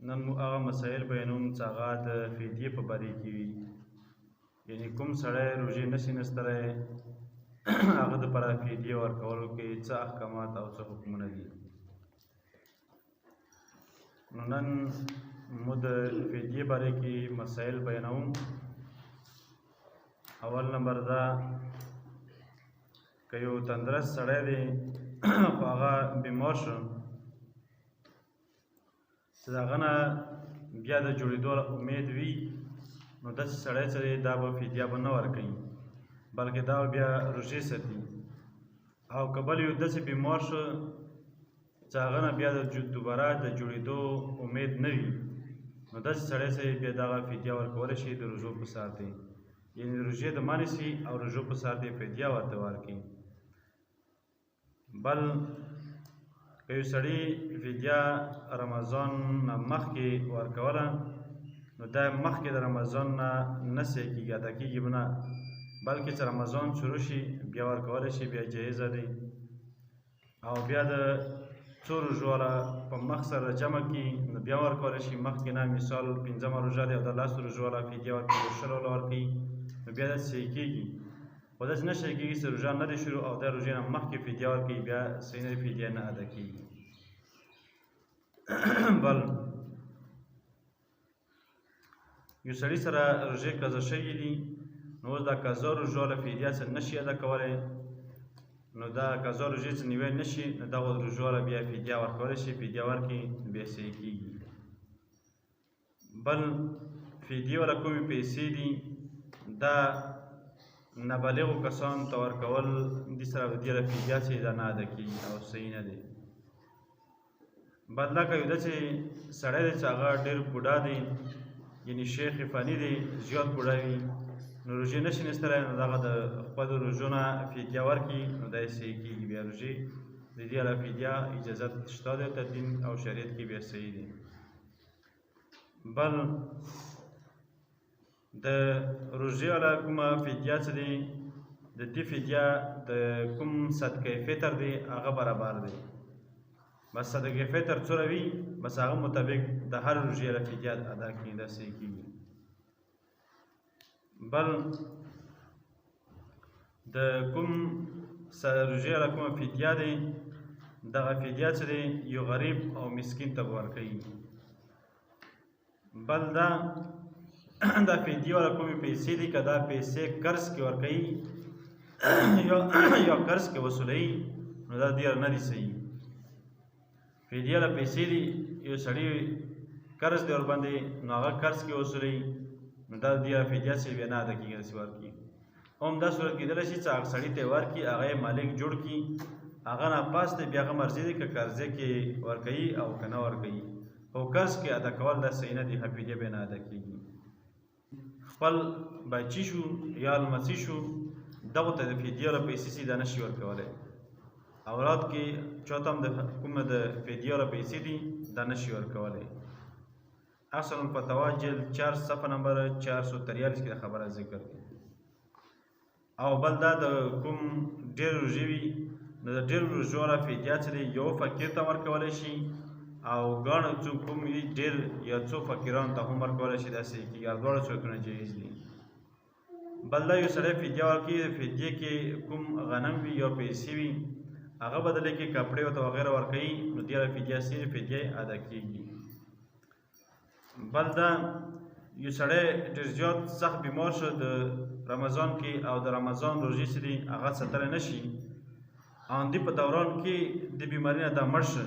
نن موږ هغه مسایل بیانوم چې هغه د فدیې په باره کې وي. یعنې کوم سړی روژې نشي نستلی هغه دپاره فدیې ورکولو کې څه احکامات او څه حکمونه دي. نو نن موږ د فدیې باره کې مسایل بیانوم. اول نمبر دا که یو تندرست سړی دی خو هغه بیمار شو چې د هغه نه بیا د جوړېدو امید وي نو داسې سړی چې دی دا به فدیه به نه ورکوي بلکې دا به بیا روژې ساتي. او که بل یو داسې بیمار شو چې هغه نه بیا د دوباره د جوړېدو امید نه وي نو داسې سړی چې بیا دغه فدیه ورکولی شي د روژو په سر دی. یعنې روژې د ما نیسي او روژو په سر دی فدیه ورته ورکوي. بل که یو سړي فدیه رمضان نه مخکې ورکوله نو دا مخکې د رمضان نه سې کېږي، ادا کېږي به نه، بلکې چې رمضان شروع شي بیا ورکولی شي، بیا جایزه دی. او بیا د څو روژو والا په مخ سره جمع کړي نو بیا ورکولی شي. مخکې نه مثال 5مه روژه دی او د 10 روژو والا فدیه ورکوي، 20 والا ورکوي نو بیا داسې صحیح کېږي. خو داسې نه شی کېږي چې روژه نه دی شروع او دا روژې نه مخکې فدیه ورکوي بیا صحیح نه فدیه نه ادا کېږي. بل یو سړي سره روژې قضا شوي دي نو اوس دا قضا روژو والا فدیه چې نشي ادا کولی نو دا قضا روژې چې نیوی نشي نو دغه روژو والا بیا فدیه ورکولی شي، فدیه ورکړي بیا صحیح کېږي. بل فدیې والا کومې پیسې دي دا نابالغو کسانو ته ورکول دې سره د دې والا فدیه چې دا نه ادا کېږي او صحیح نه دی. بدله که یو داسې سړی دی چې هغه ډېر بوډا دی، یعنې شیخ فاني دی، زیات بوډا وي نو روژې نشي نیستلی نو دغه د خپلو روژو نه فدیه ورکړي نو دا یې صحیح کېږي. بیا روژې د دې والا فدیه اجازت شته دی ورته دین او شریعت کې بیا صحیح دی. بل د روژې والا کومه فدیه چې دی د دې فدیه د کوم صدقه فطر دی هغه برابر دی. بس صدقه فطر څومره وي بس هغه مطابق د هر روژې والا فدیه ادا کړي، دا صحیح کېږي. بل د کوم روژې والا کومه فدیه دی دغه فدیه چې دی یو غریب او مسکین ته به ورکوي. بل دا فدیه والا کومې پیسې دي که دا پیسې قرض کې ورکوي یا قرض کې وصولوي نو دا دې نه دي صحیح. فدیه والا پیسې دي یو سړي قرض دی ورباندې نو هغه قرض کې وصولوي نو دا دې والا فدیه چې بیا نه ادا کېږي داسې ورکړي. هم دا صورت کېدلی شي چې هغه سړي ته یې ورکړي هغه یې مالک جوړ کړي هغه نه پاس دی بیا هغه مرضي دی که قرضې کې ورکوي او که نه ورکوي. خو قرض کې ادا کول دا صحیح نه دي، فدیه بیا نه ادا کېږي. خپل بچي شو یا لمسي شو دغو ته د فدیې والا پیسې چې دا نشي ورکولی. اولاد کې چاته هم د کومه د فدیې والا پیسې دي دا نشي ورکولی. احسن الفتاوا جلد 4 صفحه نمبر 443 کې د خبره ذکر دی. او بل دا د کوم ډېر روژې وي نو د ډېرو روژو والا فدیه چې دی یو فقیر ته ورکولی شي او ګڼ څوک کوم وي ډېر یا څو فقیرانو ته هم ورکولی شي، دا صحیح کېږي. دواړه صورتونه جایز دي. بل دا یو سړی فدیه ورکوي د فدیې کې کوم غنم وي یا پیسې وي هغه بدله کې کپړې ورته وغیره ورکوي نو دې والا فدیه صحیح فدیه ادا کېږي. بل دا یو سړی ډېر زیات سخت بیمار شو د رمضان کې او د رمضان روژې چې دي هغه ساتلی نه شي او د په دوران کې د بیماري نه دا مړ شه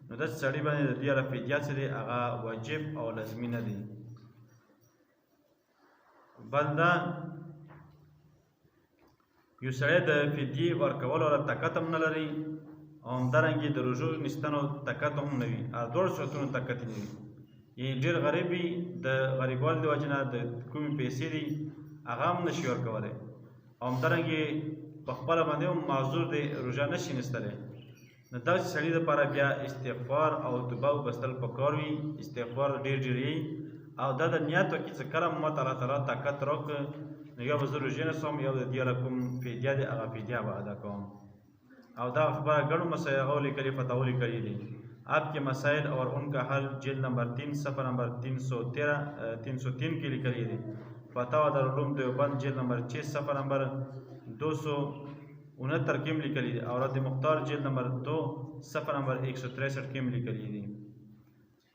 نو داسې سړي باندې د دې والا فدیه چې دی هغه واجب او لازمي نه دی. بل دا یو سړی د فدیې ورکولو والا طاقت هم نه لري او همدارنګې د روژو نیستنو طاقت هم نه وي، دواړو صورتونو طاقت یې نه وي. یعنې ډېر غریب وي د غریبوالي د وجې نه د کومې پیسې دي هغه هم نشي ورکولی او همدارنګې په خپله باندې هم معذور دی روژه نشي نیستلی نو داسې سړي دپاره بیا استغفار او توبه وبستل پکار وي. استغفار ډېر ډېر یي او دا د نیت وکړي چې کله ما الله تعالی طاقت راکړه نو یا به زه روژې نیسم یا به د دې والا کوم فدیه دی هغه فدیه به ادا کوم. او دا خبره ګڼو مسایل هغه لیکلي فتاوا لیکلي دي आपके मसाइल और उनका हल जिल्द नंबर 3 सफ़ा नंबर 303 के लिए करिए। फतावा दारुल देवबंद जिल्द नंबर 6 सफ़ा नंबर 269 के लिए करिए। और रद्द मुख्तार जिल्द नंबर 2 सफ़ा नंबर 163 के लिए करिए।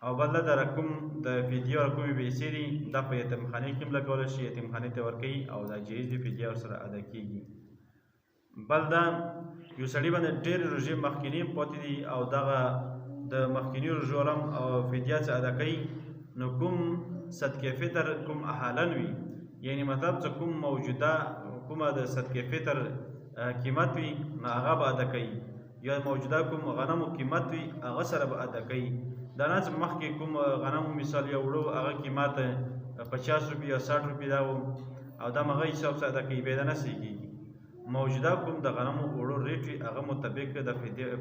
او بل د رقم د فدیه ورکومې پیسې دي دا په یتیمخانې کې هم لګولی شي، یتیمخانې ته ورکوي او دا جایز دي، فدیه ورسره ادا کېږي. بل دا یو سړي باندې ډېرې روژې مخکیني پاتې دي او دغه د مخکیني روژو هم او فدیه څه ادا کوي، نو کوم صدقې فطر کوم احالن وي، یعنی مطلب چې کوم موجوده کومه د صدقې فطر قیمت وي نو هغه به ادا کوي، یا موجوده کوم غنمو قیمت وي هغه سره به ادا کوي. دا نه چې مخکې کوم غنمو مثال یو وړو هغه قیمت 50 روپۍ یا 60 روپۍ دا و او دا هغه حساب سره ادا کوي، بیا دا نه صحیح کېږي. موجوده کوم د غنمو وړو ریټ وي هغه مطابق د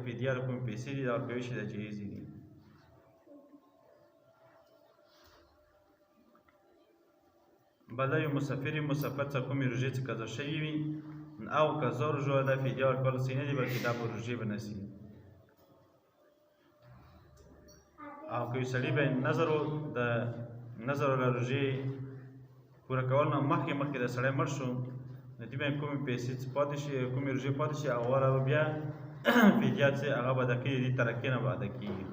فدیه کوم پیسې دي دا ورکوي شي، دا جایز دي. بل یو مسافر څخه کومې روژې چې قضا شوي وي او قضا روژه دا فدیه ورکول صحیح نه دي، بلکې دا به روژې به نه شي. او که یو سړي به نظر د نظر له روژې پوره کول نه مخکې د سړی مړ شو، نو دې باندې کومې پیسې چې پاتې شي کومې روژې پاتې شي هغه بیا فدیه چې هغه به ادا کېږي، دې ترکې نه به ادا کېږي.